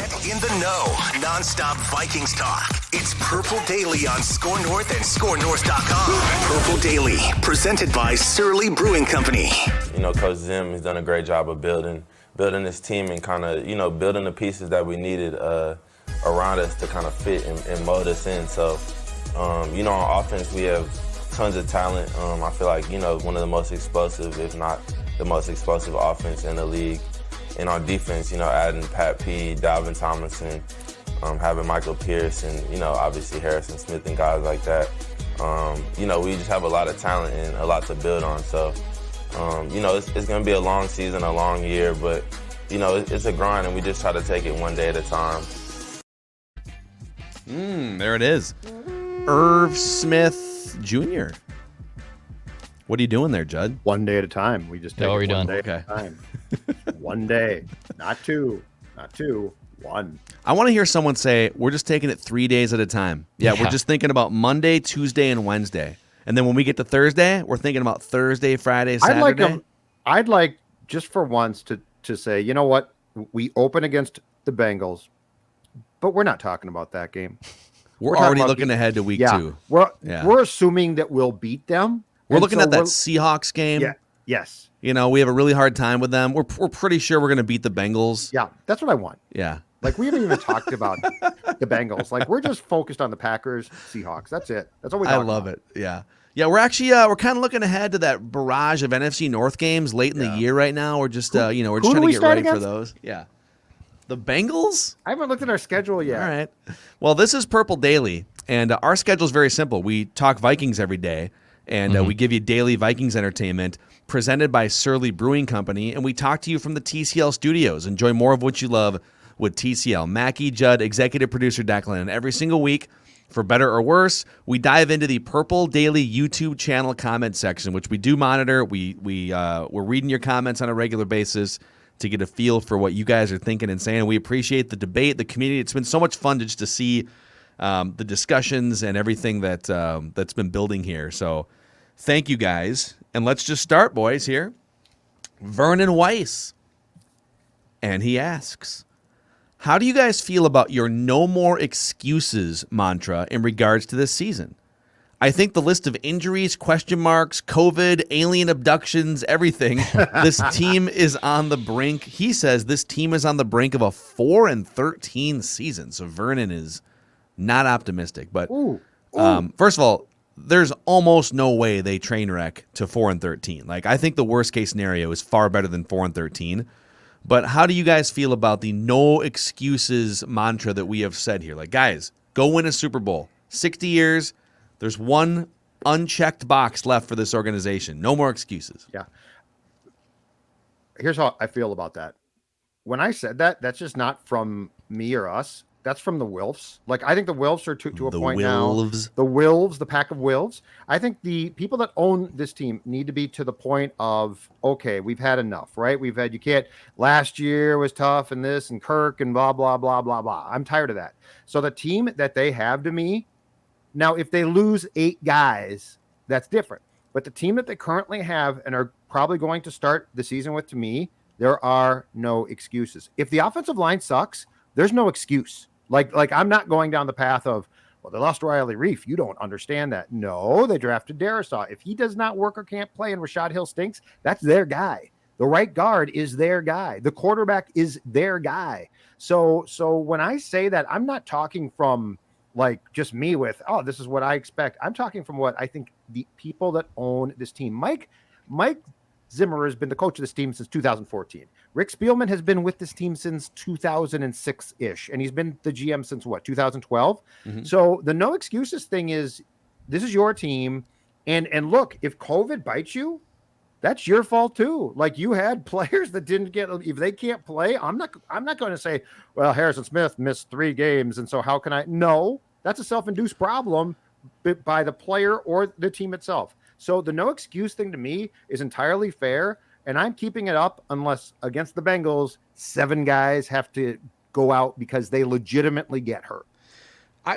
Get in the know. Non-stop Vikings talk. It's Purple Daily on Score North and ScoreNorth.com. Purple Daily, presented by Surly Brewing Company. You know, Coach Zim has done a great job of building this team and kind of, building the pieces that we needed around us to kind of fit and mold us in. So, on offense, we have tons of talent. I feel like, one of the most explosive, if not the most explosive offense in the league. And on defense, adding Pat P, Dalvin Tomlinson, having Michael Pierce and, obviously Harrison Smith and guys like that. We just have a lot of talent and a lot to build on. So, it's going to be a long season, a long year, but, it's a grind and we just try to take it one day at a time. There it is. Irv Smith Jr. What are you doing there, Judd? One day at a time. We just take it one day okay. at a time. One day. Not two. One. I want to hear someone say, we're just taking it 3 days at a time. Yeah, we're just thinking about Monday, Tuesday, and Wednesday. And then when we get to Thursday, we're thinking about Thursday, Friday, Saturday. I'd like just for once to say, you know what? We open against the Bengals, but we're not talking about that game. We're already looking ahead to week 2. We're assuming that we'll beat them. We're looking at that Seahawks game. Yeah. Yes. We have a really hard time with them. We're pretty sure we're going to beat the Bengals. Yeah, that's what I want. Yeah. Like, we haven't even talked about the Bengals. Like, we're just focused on the Packers, Seahawks. That's it. That's all we talk about. I love it. Yeah. Yeah, we're actually we're kind of looking ahead to that barrage of NFC North games late in the year right now. We're just we're just trying to get ready for those. Yeah. The Bengals? I haven't looked at our schedule yet. All right. Well, this is Purple Daily, and our schedule is very simple. We talk Vikings every day, and we give you daily Vikings entertainment presented by Surly Brewing Company, and we talk to you from the TCL studios. Enjoy more of what you love with TCL. Mackie, Judd, executive producer Declan, and every single week, for better or worse, we dive into the Purple Daily YouTube channel comment section, which we do monitor. We're reading your comments on a regular basis to get a feel for what you guys are thinking and saying. We appreciate the debate, the community. It's been so much fun just to see the discussions and everything that's been building here. So thank you guys. And let's just start, boys, here. Vernon Weiss. And he asks, how do you guys feel about your no more excuses mantra in regards to this season? I think the list of injuries, question marks, COVID, alien abductions, everything, this team is on the brink. He says this team is on the brink of a 4-13 season. So Vernon is not optimistic. But first of all, there's almost no way they train wreck to 4-13. Like, I think the worst case scenario is far better than 4-13. But how do you guys feel about the no excuses mantra that we have said here? Like, guys, go win a Super Bowl. 60 years, there's one unchecked box left for this organization. No more excuses. Yeah. Here's how I feel about that. When I said that, that's just not from me or us. That's from the Wilfs. Like, I think the Wilfs are to a point now. The Wilfs, the pack of Wilfs. I think the people that own this team need to be to the point of, okay, we've had enough, right? Last year was tough and this and Kirk and blah, blah, blah, blah, blah. I'm tired of that. So the team that they have to me, now, if they lose 8 guys, that's different. But the team that they currently have and are probably going to start the season with, to me, there are no excuses. If the offensive line sucks, there's no excuse. Like I'm not going down the path of, well, they lost Riley Reif. You don't understand that. No, they drafted Darisaw. If he does not work or can't play and Rashad Hill stinks, that's their guy. The right guard is their guy. The quarterback is their guy. So when I say that, I'm not talking from like just me with, oh, this is what I expect. I'm talking from what I think the people that own this team. Mike Zimmer has been the coach of this team since 2014. Rick Spielman has been with this team since 2006-ish, and he's been the GM since, 2012? Mm-hmm. So the no excuses thing is, this is your team, and look, if COVID bites you, that's your fault too. Like, you had players that didn't get, if they can't play, I'm not going to say, well, Harrison Smith missed 3 games, and so how can I? No, that's a self-induced problem by the player or the team itself. So the no excuse thing to me is entirely fair, and I'm keeping it up unless against the Bengals, 7 guys have to go out because they legitimately get hurt.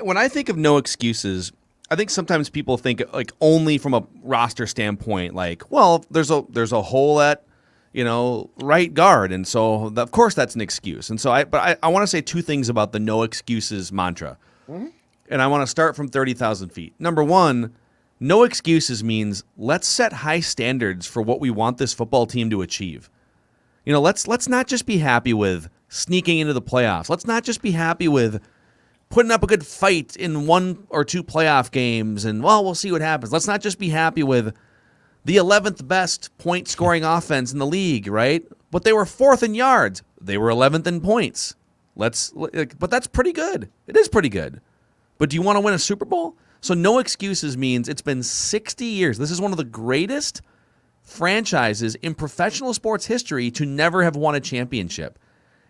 When I think of no excuses, I think sometimes people think like only from a roster standpoint, like, well, there's a hole at right guard. And so, of course, that's an excuse. And so, I want to say two things about the no excuses mantra. Mm-hmm. And I want to start from 30,000 feet. Number one, no excuses means let's set high standards for what we want this football team to achieve. Let's not just be happy with sneaking into the playoffs. Let's not just be happy with putting up a good fight in 1 or 2 playoff games and, we'll see what happens. Let's not just be happy with the 11th best point scoring offense in the league, right? But they were 4th in yards. They were 11th in points. But that's pretty good. It is pretty good. But do you want to win a Super Bowl? So no excuses means it's been 60 years. This is one of the greatest franchises in professional sports history to never have won a championship.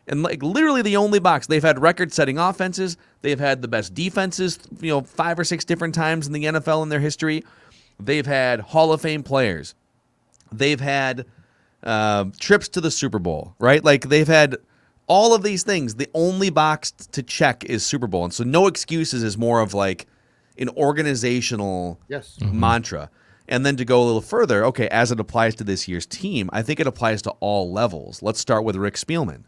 And literally the only box. They've had record-setting offenses. They've had the best defenses, 5 or 6 different times in the NFL in their history. They've had Hall of Fame players. They've had trips to the Super Bowl, right? They've had all of these things. The only box to check is Super Bowl. And so no excuses is more of an organizational mantra. And then to go a little further, okay, as it applies to this year's team, I think it applies to all levels. Let's start with Rick Spielman.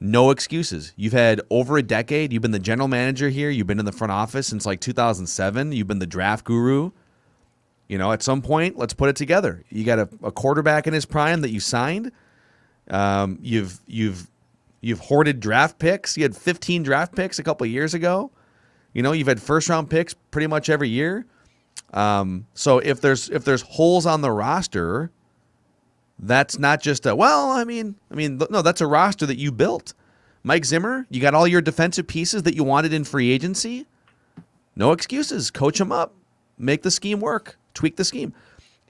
No excuses. You've had over a decade. You've been the general manager here. You've been in the front office since 2007. You've been the draft guru. At some point, let's put it together. You got a quarterback in his prime that you signed. You've hoarded draft picks. You had 15 draft picks a couple of years ago. You've had first-round picks pretty much every year. So if there's holes on the roster, that's not just no, that's a roster that you built. Mike Zimmer, you got all your defensive pieces that you wanted in free agency. No excuses. Coach them up. Make the scheme work. Tweak the scheme.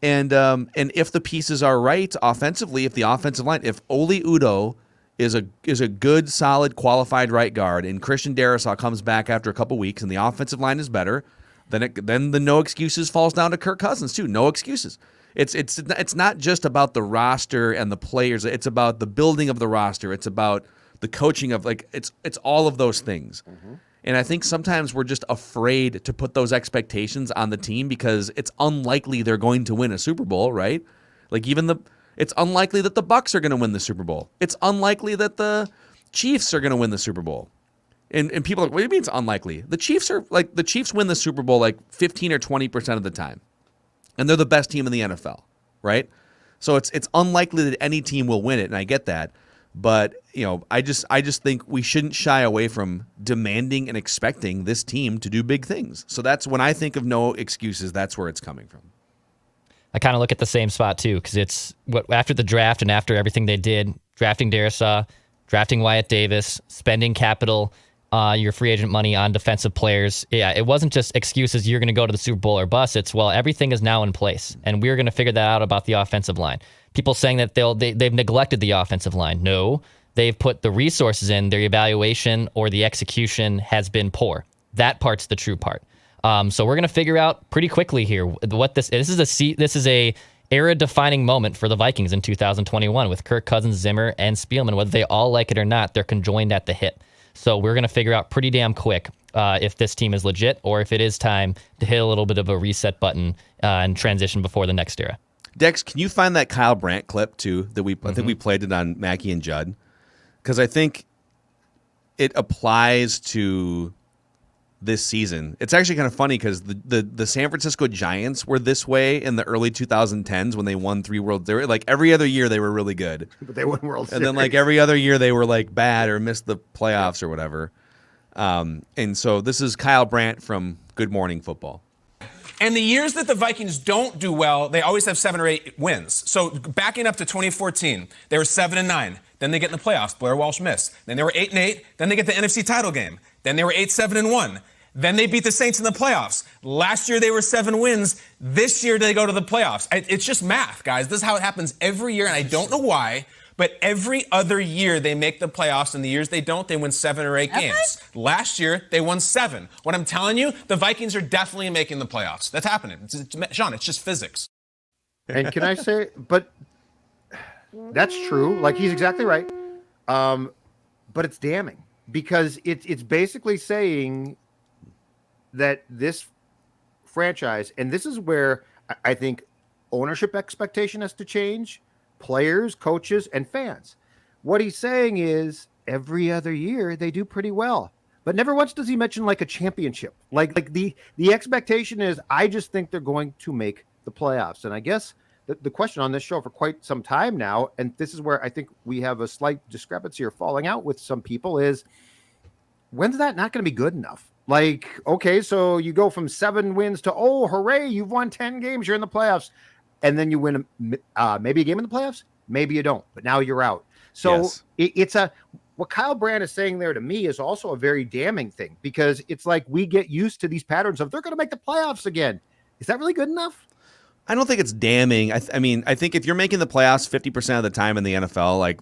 And if the pieces are right offensively, if the offensive line, if Oli Udoh is a good, solid, qualified right guard, and Christian Darrisaw comes back after a couple weeks, and the offensive line is better, then the no excuses falls down to Kirk Cousins too. No excuses. It's not just about the roster and the players. It's about the building of the roster. It's about the coaching of it's all of those things. Mm-hmm. And I think sometimes we're just afraid to put those expectations on the team because it's unlikely they're going to win a Super Bowl, right? It's unlikely that the Bucs are going to win the Super Bowl. It's unlikely that the Chiefs are going to win the Super Bowl. And people are like, what do you mean it's unlikely? The Chiefs win the Super Bowl 15 or 20% of the time. And they're the best team in the NFL, right? So it's unlikely that any team will win it, and I get that. But, I just think we shouldn't shy away from demanding and expecting this team to do big things. So that's when I think of no excuses, that's where it's coming from. I kind of look at the same spot too, because it's after the draft and after everything they did, drafting Darrisaw, drafting Wyatt Davis, spending capital, your free agent money on defensive players. Yeah, it wasn't just excuses, you're going to go to the Super Bowl or bust. It's, everything is now in place, and we're going to figure that out about the offensive line. People saying that they've neglected the offensive line. No, they've put the resources in. Their evaluation or the execution has been poor. That part's the true part. So we're going to figure out pretty quickly here what this is a era-defining moment for the Vikings in 2021 with Kirk Cousins, Zimmer, and Spielman. Whether they all like it or not, they're conjoined at the hip. So we're going to figure out pretty damn quick if this team is legit or if it is time to hit a little bit of a reset button and transition before the next era. Dex, can you find that Kyle Brandt clip too? I think we played it on Mackie and Judd, because I think it applies to this season. It's actually kind of funny because the San Francisco Giants were this way in the early 2010s when they won 3 World Series. Every other year they were really good, but they won World Series. And then every other year they were bad or missed the playoffs or whatever. And so this is Kyle Brandt from Good Morning Football. And the years that the Vikings don't do well, they always have 7 or 8 wins. So backing up to 2014, they were 7-9. Then they get in the playoffs. Blair Walsh missed. Then they were 8-8. Then they get the NFC title game. Then they were 8-7-1. Then they beat the Saints in the playoffs. Last year they were 7 wins. This year they go to the playoffs. It's just math, guys. This is how it happens every year, and I don't know why. But every other year they make the playoffs, and the years they don't, they win 7 or 8 games. Last year, they won 7. What I'm telling you, the Vikings are definitely making the playoffs. That's happening. Sean, it's just physics. And can I say, but that's true. He's exactly right. But it's damning because it's basically saying that this franchise, and this is where I think ownership expectation has to change. players, coaches, and fans. What he's saying is every other year they do pretty well. But never once does he mention like a championship. Like the expectation is, I just think they're going to make the playoffs. And I guess the question on this show for quite some time now, and this is where I think we have a slight discrepancy or falling out with some people, is when's that not going to be good enough? Like, okay, so you go from 7 wins to, oh, hooray, you've won 10 games, you're in the playoffs. And then you win maybe a game in the playoffs, maybe you don't, but now you're out. So it's what Kyle Brandt is saying there to me is also a very damning thing, because it's like we get used to these patterns of they're going to make the playoffs again. Is that really good enough? I don't think it's damning. I mean, I think if you're making the playoffs 50% of the time in the NFL, like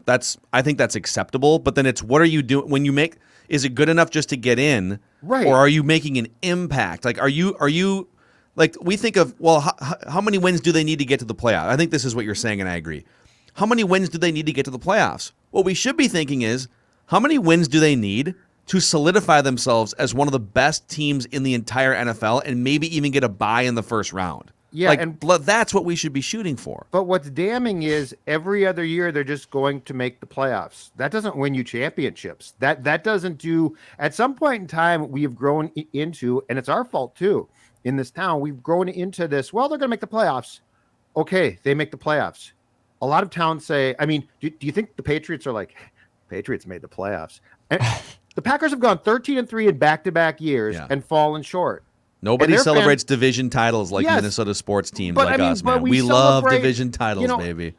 I think that's acceptable. But then it's, what are you doing when you make? Is it good enough just to get in, right? Or are you making an impact? Like, are you like, we think of, well, how many wins do they need to get to the playoffs? I think this is what you're saying, and I agree. How many wins do they need to get to the playoffs? What we should be thinking is, how many wins do they need to solidify themselves as one of the best teams in the entire NFL and maybe even get a bye in the first round? Yeah, like, and that's what we should be shooting for. But what's damning is every other year they're just going to make the playoffs. That doesn't win you championships. That doesn't do. At some point in time, we have grown into, and it's our fault too, in this town, we've grown into this. Well, they're going to make the playoffs. Okay, they make the playoffs. A lot of towns say, I mean, do you think the Patriots are like, Patriots made the playoffs? And the Packers have gone 13-3 in back-to-back years and fallen short. Nobody celebrates division titles like Minnesota sports teams us, man. We love division titles, baby.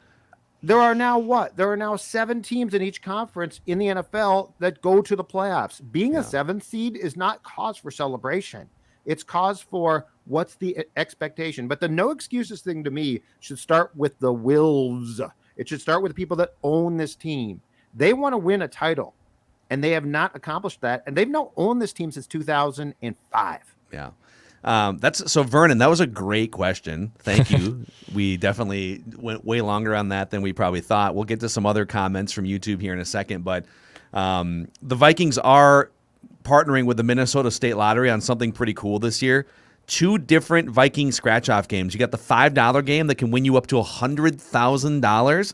There are now 7 teams in each conference in the NFL that go to the playoffs. Being a 7th seed is not cause for celebration. It's cause for what's the expectation. But the no excuses thing to me should start with the Wolves. It should start with the people that own this team. They want to win a title, and they have not accomplished that. And they've now owned this team since 2005. Yeah. So Vernon, that was a great question. Thank you. We definitely went way longer on that than we probably thought. We'll get to some other comments from YouTube here in a second, but the Vikings are partnering with the Minnesota State Lottery on something pretty cool this year. 2 different Viking scratch-off games. You got the $5 game that can win you up to $100,000.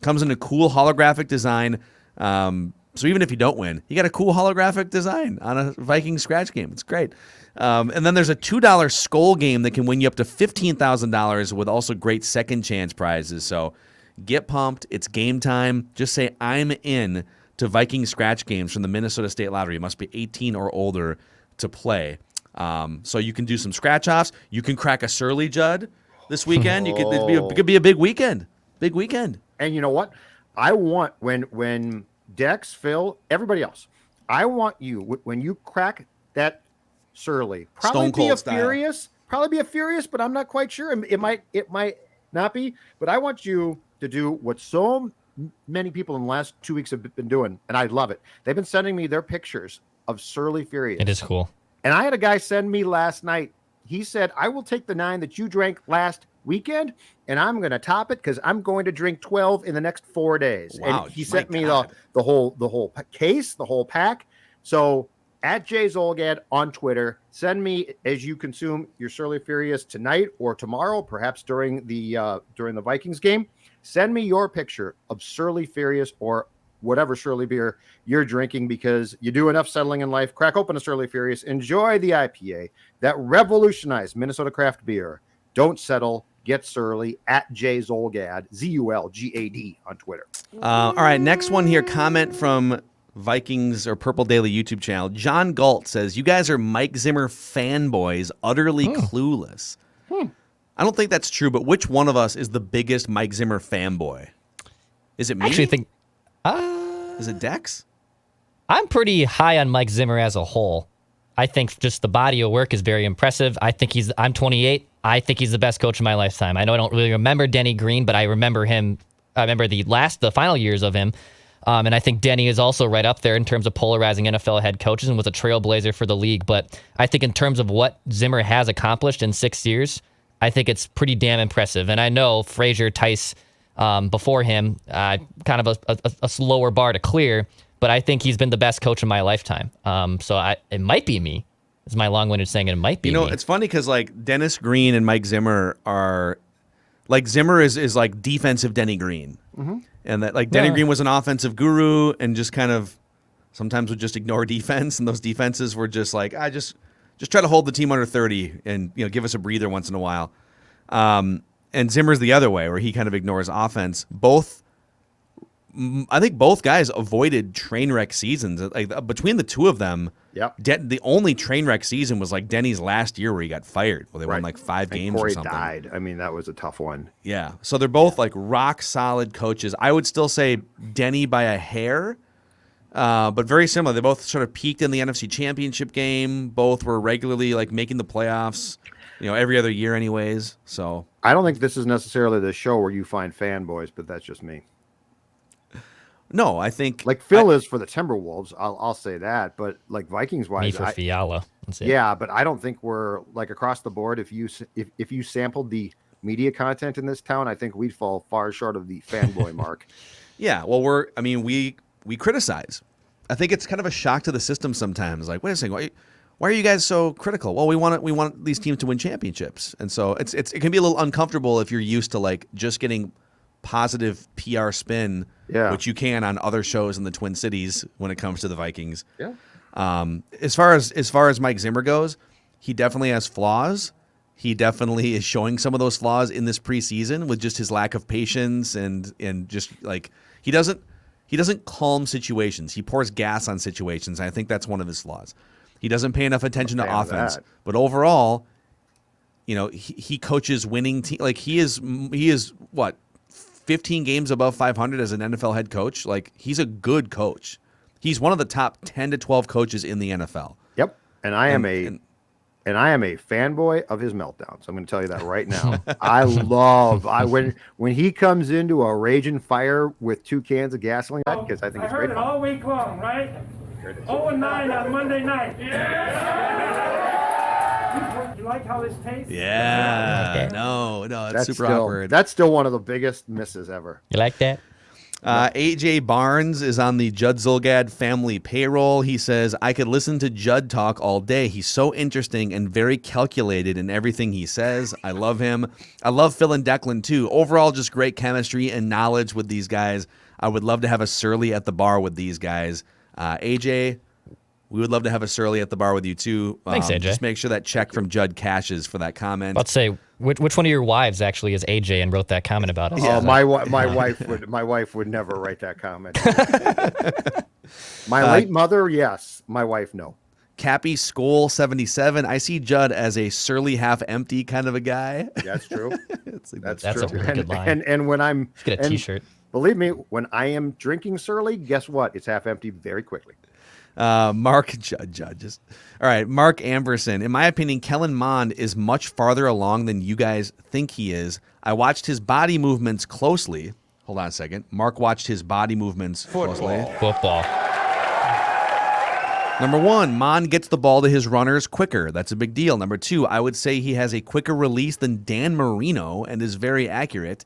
Comes in a cool holographic design. So even if you don't win, you got a cool holographic design on a Viking scratch game. It's great. And then there's a $2 skull game that can win you up to $15,000 with also great second chance prizes. So get pumped. It's game time. Just say, I'm in to Viking scratch games from the Minnesota State Lottery. You must be 18 or older to play. So you can do some scratch-offs. You can crack a Surly Judd this weekend. It could be a big weekend. Big weekend. And you know what? I want, when Dex, Phil, everybody else, I want you, when you crack that Surly, probably be a furious, but I'm not quite sure. It might not be, but I want you to do what so many people in the last 2 weeks have been doing, and I love it. They've been sending me their pictures of Surly Furious. It is cool. And I had a guy send me last night. He said, I will take the 9 that you drank last weekend, and I'm going to top it because I'm going to drink 12 in the next 4 days. Wow, and he sent me the whole case, the whole pack. So at Jay Zolgad on Twitter, send me as you consume your Surly Furious tonight or tomorrow, perhaps during the Vikings game. Send me your picture of Surly Furious or whatever Surly beer you're drinking, because you do enough settling in life. Crack open a Surly Furious. Enjoy the IPA that revolutionized Minnesota craft beer. Don't settle. Get Surly at Jay Zolgad, Zulgad on Twitter. All right, next one here. Comment from Vikings or Purple Daily YouTube channel. John Galt says, you guys are Mike Zimmer fanboys, utterly clueless. I don't think that's true, but which one of us is the biggest Mike Zimmer fanboy? Is it me? I actually think... is it Dex? I'm pretty high on Mike Zimmer as a whole. I think just the body of work is very impressive. I'm 28. I think he's the best coach of my lifetime. I know I don't really remember Denny Green, but I remember him. I remember the final years of him. And I think Denny is also right up there in terms of polarizing NFL head coaches and was a trailblazer for the league. But I think in terms of what Zimmer has accomplished in 6 years, I think it's pretty damn impressive. And I know Frazier, Tice, before him, kind of a slower bar to clear, but I think he's been the best coach of my lifetime. So it might be me. It's my long-winded saying it might be me. It's funny because like Dennis Green and Mike Zimmer are Like Zimmer is like defensive Denny Green, and that like Denny Green was an offensive guru and just kind of sometimes would just ignore defense, and those defenses were just like, I just try to hold the team under 30 and give us a breather once in a while. And Zimmer's the other way, where he kind of ignores offense. I think both guys avoided train wreck seasons. Like between the two of them, the only train wreck season was like Denny's last year where he got fired. Well, they won like 5 games Corey or something. Died. I mean, that was a tough one. Yeah. So they're both like rock solid coaches. I would still say Denny by a hair, but very similar. They both sort of peaked in the NFC Championship game. Both were regularly like making the playoffs, every other year anyways. So I don't think this is necessarily the show where you find fanboys, but that's just me. No, I think like Phil is for the Timberwolves. I'll say that, but like Vikings wise, me for Fiala. Yeah, but I don't think we're like across the board. If you sampled the media content in this town, I think we'd fall far short of the fanboy mark. Yeah, well, we criticize. I think it's kind of a shock to the system sometimes. Like, wait a second, why are you guys so critical? Well, we want these teams to win championships, and so it can be a little uncomfortable if you're used to like just getting positive PR spin, which you can on other shows in the Twin Cities when it comes to the Vikings. Yeah. As far as Mike Zimmer goes, he definitely has flaws. He definitely is showing some of those flaws in this preseason with just his lack of patience and just like he doesn't calm situations. He pours gas on situations. And I think that's one of his flaws. He doesn't pay enough attention to offense. But overall, he coaches winning team. Like he is what, 15 games above 500 as an NFL head coach. Like he's a good coach. He's one of the top 10 to 12 coaches in the NFL. Yep. And I am a fanboy of his meltdowns. I'm going to tell you that right now. When he comes into a raging fire with 2 cans of gasoline, because I think it's great. I heard it all week long, right? 0-9 on Monday night. You like how this tastes? Yeah. No, it's super awkward. That's still one of the biggest misses ever. You like that? AJ Barnes is on the Judd Zulgad family payroll. He says, I could listen to Judd talk all day. He's so interesting and very calculated in everything he says. I love him. I love Phil and Declan too. Overall, just great chemistry and knowledge with these guys. I would love to have a Surly at the bar with these guys. AJ, we would love to have a Surly at the bar with you too. Thanks, AJ. Just make sure that check from Judd cashes for that comment. Let's say which one of your wives actually is AJ and wrote that comment about us? Oh, my wife would never write that comment. My late mother, yes. My wife, no. Cappy Skoll 77. I see Judd as a Surly half empty kind of a guy. That's true. That's true. a really good line. And when I'm get a T-shirt. Believe me, when I am drinking Surly, guess what? It's half empty very quickly. Mark Judges. All right, Mark Amberson. In my opinion, Kellen Mond is much farther along than you guys think he is. I watched his body movements closely. Hold on a second. Mark watched his body movements closely. Football. Number 1, Mond gets the ball to his runners quicker. That's a big deal. Number 2, I would say he has a quicker release than Dan Marino and is very accurate.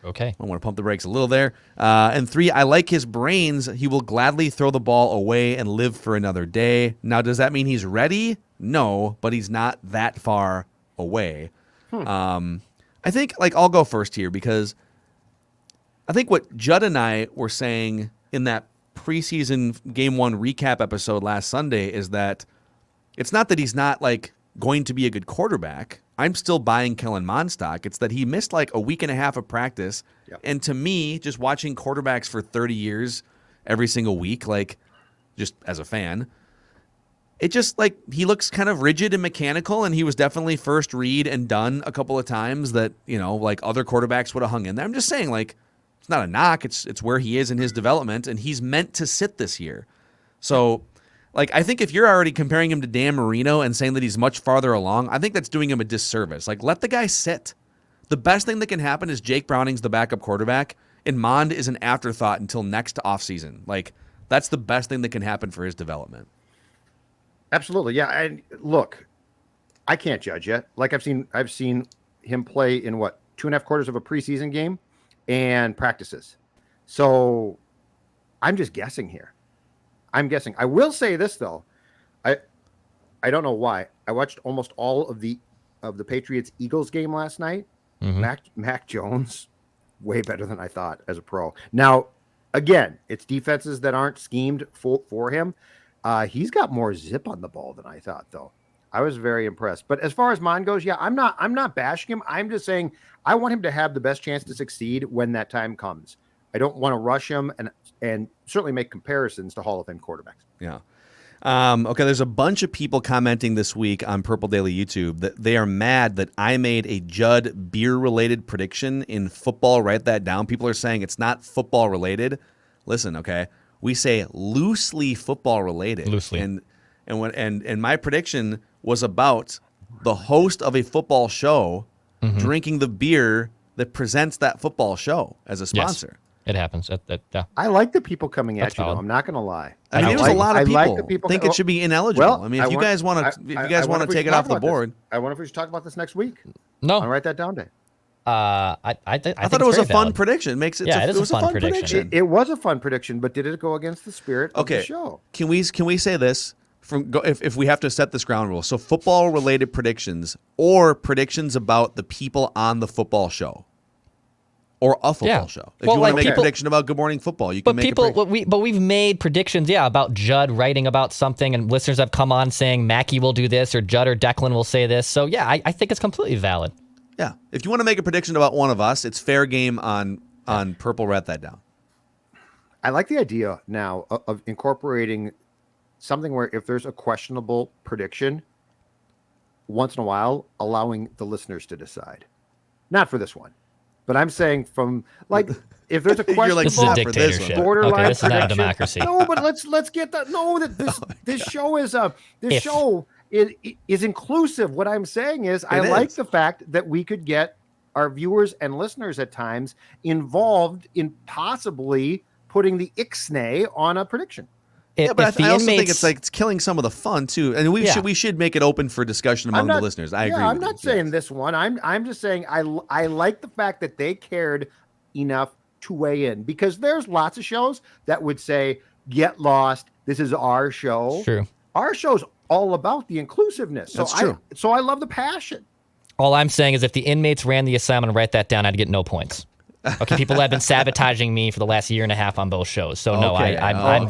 Okay. I want to pump the brakes a little there. And 3, I like his brains. He will gladly throw the ball away and live for another day. Now, does that mean he's ready? No, but he's not that far away. I think, I'll go first here because I think what Judd and I were saying in that preseason Game 1 recap episode last Sunday is that it's not that he's not, going to be a good quarterback. I'm still buying Kellen Mond stock. It's that he missed a week and a half of practice. Yep. And to me, just watching quarterbacks for 30 years every single week, just as a fan, it just he looks kind of rigid and mechanical, and he was definitely first read and done a couple of times that, other quarterbacks would have hung in there. I'm just saying, it's not a knock. It's where he is in his development, and he's meant to sit this year. So I think if you're already comparing him to Dan Marino and saying that he's much farther along, I think that's doing him a disservice. Let the guy sit. The best thing that can happen is Jake Browning's the backup quarterback, and Mond is an afterthought until next offseason. That's the best thing that can happen for his development. Absolutely, yeah. And look, I can't judge yet. I've seen him play in 2.5 quarters of a preseason game and practices. So I'm just guessing here. I will say this though. I don't know why. I watched almost all of the Patriots Eagles game last night, Mac Jones, way better than I thought as a pro. Now, again, it's defenses that aren't schemed for him. He's got more zip on the ball than I thought, though. I was very impressed. But as far as Mond goes, yeah, I'm not bashing him. I'm just saying I want him to have the best chance to succeed when that time comes. I don't want to rush him and certainly make comparisons to Hall of Fame quarterbacks. Yeah. Okay, there's a bunch of people commenting this week on Purple Daily YouTube that they are mad that I made a Judd beer-related prediction in football. Write that down. People are saying it's not football-related. Listen, okay, we say loosely football-related. Loosely. And my prediction was about the host of a football show drinking the beer that presents that football show as a sponsor. Yes, it happens. Yeah. I like the people coming That's at you, though. valid. I'm not going to lie. I mean, there's a lot of people, like the people think it should be ineligible. Well, I mean, if you guys want to take it off the board. I wonder if we should talk about this next week. No. I'll write that down, Dave. I thought it was a fun prediction. It was a fun prediction. It was a fun prediction, but did it go against the spirit of the show? Can we say this? If we have to set this ground rule, so football related predictions or predictions about the people on the football show or a football show. If you want to make a prediction about Good Morning Football, you can make But we've made predictions, about Judd writing about something, and listeners have come on saying Mackey will do this or Judd or Declan will say this. So I think it's completely valid. Yeah, if you want to make a prediction about one of us, it's fair game on Purple. Write that down. I like the idea now of incorporating something where if there's a questionable prediction, once in a while, allowing the listeners to decide. Not for this one, but I'm saying from if there's a question, this is a dictatorship. Borderline this is not a democracy. No, but let's get that. No, this show is show is inclusive. What I'm saying is, I like the fact that we could get our viewers and listeners at times involved in possibly putting the ixnay on a prediction. But I also think it's killing some of the fun too, and we should make it open for discussion among the listeners. I agree. I'm not saying this one. I'm just saying I like the fact that they cared enough to weigh in, because there's lots of shows that would say, "Get lost. This is our show." True. Our show's all about the inclusiveness. That's true. So I love the passion. All I'm saying is, if the inmates ran the asylum and write that down, I'd get no points. Okay, people have been sabotaging me for the last year and a half on both shows. So no, I'm going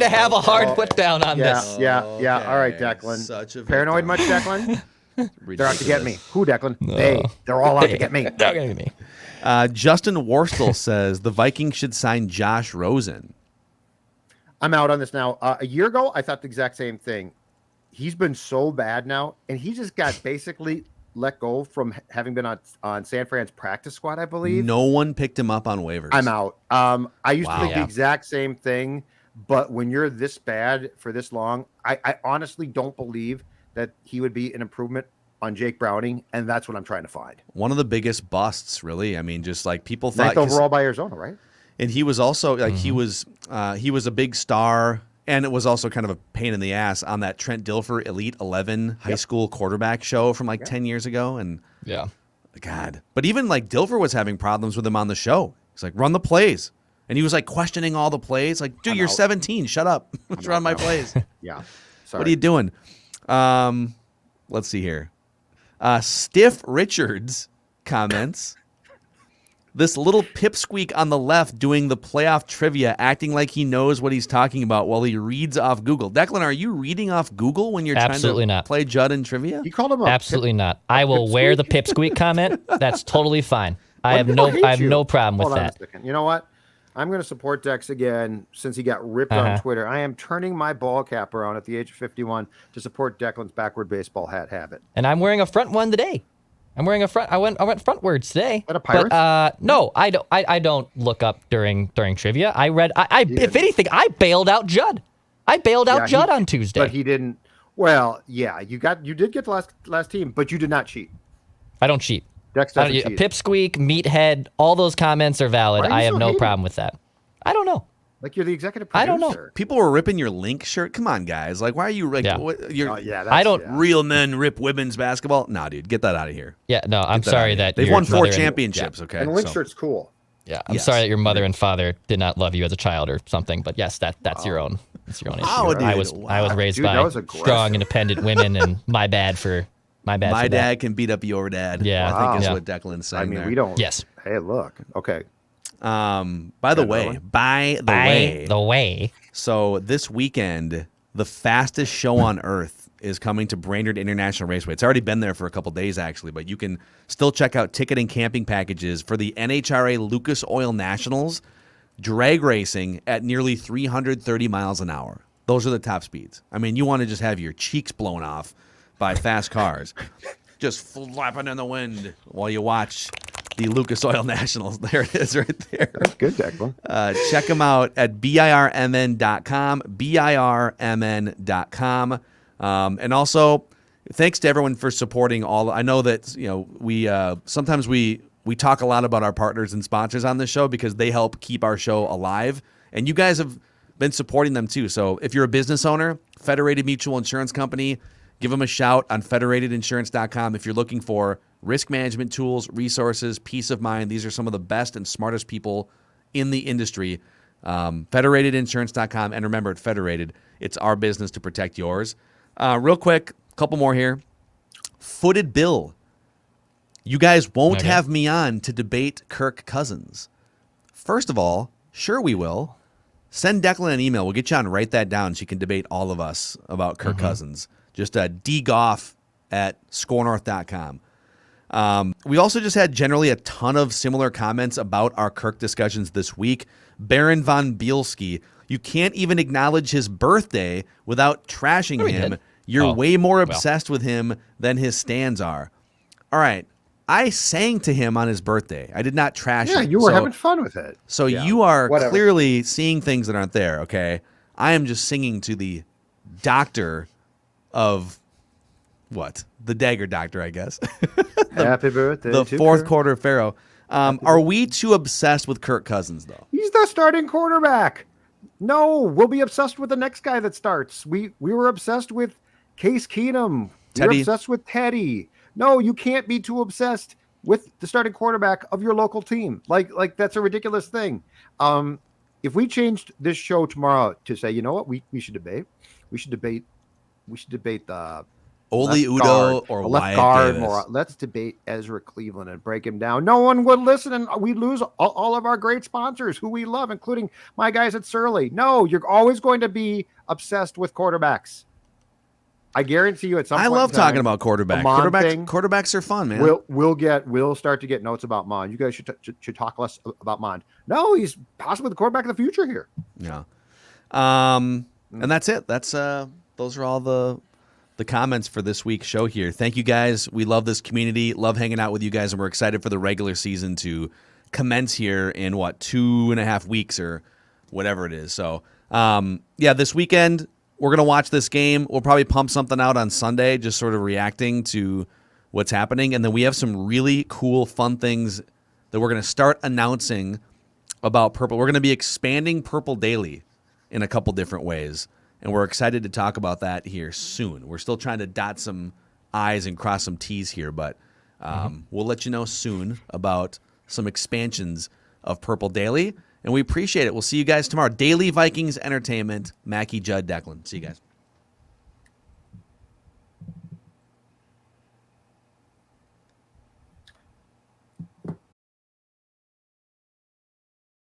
to have a hard put down on this. Yeah. All right, Declan. Paranoid much, Declan? They're out to get me. Who, Declan? No. They're all out to get me. They're going to get me. Justin Worstel says the Vikings should sign Josh Rosen. I'm out on this now. A year ago, I thought the exact same thing. He's been so bad now, and he just got basically let go from having been on San Fran's practice squad, I believe. No one picked him up on waivers. I'm out. I used to think the exact same thing, but when you're this bad for this long, I honestly don't believe that he would be an improvement on Jake Browning, and that's what I'm trying to find. One of the biggest busts, really. I mean, just like people thought. 9th overall by Arizona, right? And he was also he was a big star. And it was also kind of a pain in the ass on that Trent Dilfer Elite 11 high school quarterback show from 10 years ago. And God, but even Dilfer was having problems with him on the show. He's like, run the plays. And he was questioning all the plays. Like, dude, you're 17. Shut up. Let's run my plays. Yeah. Sorry. What are you doing? Let's see here. Stiff Richards comments. This little pipsqueak on the left doing the playoff trivia, acting like he knows what he's talking about while he reads off Google. Declan, are you reading off Google when you're trying to play Judd in trivia? You called him up. Absolutely not. I will wear the pipsqueak comment. That's totally fine. I have no problem with that. Hold on a second. You know what? I'm going to support Dex again since he got ripped on Twitter. I am turning my ball cap around at the age of 51 to support Declan's backward baseball hat habit. And I'm wearing a front one today. I'm wearing a front. I went frontwards today. Is that a pirate? But, no, I don't. I don't look up during trivia. I read. If anything, I bailed out Judd. I bailed out Judd on Tuesday. But he didn't. Well, yeah, you did get the last team, but you did not cheat. I don't cheat. Dex doesn't cheat. Pipsqueak, meathead, all those comments are valid. I have no problem with that. I don't know. Like, you're the executive producer. I don't know. People were ripping your Link shirt. Come on, guys. Like, why are you real men rip women's basketball? Nah, dude, get that out of here. Yeah, no, I'm sorry that they've won 4 championships. Okay, and Link shirt's cool. Yeah, I'm sorry that your mother and father did not love you as a child or something. But yes, that's your own. It's your own issue. Wow, dude. I was raised by strong, independent women, and my bad for My bad. My for dad that. can beat up your dad. Yeah. I think is Yeah. what Declan's saying. I mean, there. we don't. Yes. Hey, look. Okay. By the way, so this weekend, the fastest show on earth is coming to Brainerd International Raceway. It's already been there for a couple days, actually, but you can still check out ticket and camping packages for the NHRA Lucas Oil Nationals drag racing at nearly 330 miles an hour. Those are the top speeds. I mean, you want to just have your cheeks blown off by fast cars, just flapping in the wind while you watch the Lucas Oil Nationals. There it is right there. That's good, Declan. Check them out at birmn.com, birmn.com. And also, thanks to everyone for supporting all. I know that we sometimes we talk a lot about our partners and sponsors on this show because they help keep our show alive, and you guys have been supporting them too. So if you're a business owner, Federated Mutual Insurance Company, give them a shout on federatedinsurance.com if you're looking for risk management tools, resources, peace of mind. These are some of the best and smartest people in the industry. Federatedinsurance.com. And remember, at Federated, it's our business to protect yours. Real quick, a couple more here. Footed Bill. You guys won't have me on to debate Kirk Cousins. First of all, sure we will. Send Declan an email. We'll get you on. Write that down so you can debate all of us about Kirk Cousins. Just dgoff@scorenorth.com. We also just had generally a ton of similar comments about our Kirk discussions this week. Baron von Bielski, you can't even acknowledge his birthday without trashing him. You're way more obsessed with him than his stands are. All right. I sang to him on his birthday. I did not trash him. Yeah, you were having fun with it. So you are clearly seeing things that aren't there, okay? I am just singing to the doctor of what? The dagger doctor, I guess. Happy birthday. The fourth quarter Pharaoh. Are we too obsessed with Kirk Cousins, though? He's the starting quarterback. No, we'll be obsessed with the next guy that starts. We were obsessed with Case Keenum. We were obsessed with Teddy. No, you can't be too obsessed with the starting quarterback of your local team. Like that's a ridiculous thing. If we changed this show tomorrow to say, you know what, we should debate. We should debate the Oli Udoh or left Wyatt guard Davis. more. Let's debate Ezra Cleveland and break him down. No one would listen, and we lose all of our great sponsors who we love, including my guys at Surly. No, you're always going to be obsessed with quarterbacks. I guarantee you at some point. I love talking about quarterbacks. Quarterbacks are fun, man. We'll start to get notes about Mond. You guys should talk less about Mond. No, he's possibly the quarterback of the future here. Yeah. And that's it. That's those are all the comments for this week's show here. Thank you guys. We love this community. Love hanging out with you guys, and we're excited for the regular season to commence here in 2.5 weeks or whatever it is. So this weekend we're going to watch this game. We'll probably pump something out on Sunday, just sort of reacting to what's happening. And then we have some really cool, fun things that we're going to start announcing about Purple. We're going to be expanding Purple Daily in a couple different ways. And we're excited to talk about that here soon. We're still trying to dot some I's and cross some T's here, but we'll let you know soon about some expansions of Purple Daily. And we appreciate it. We'll see you guys tomorrow. Daily Vikings Entertainment, Mackie, Judd, Declan. See you guys.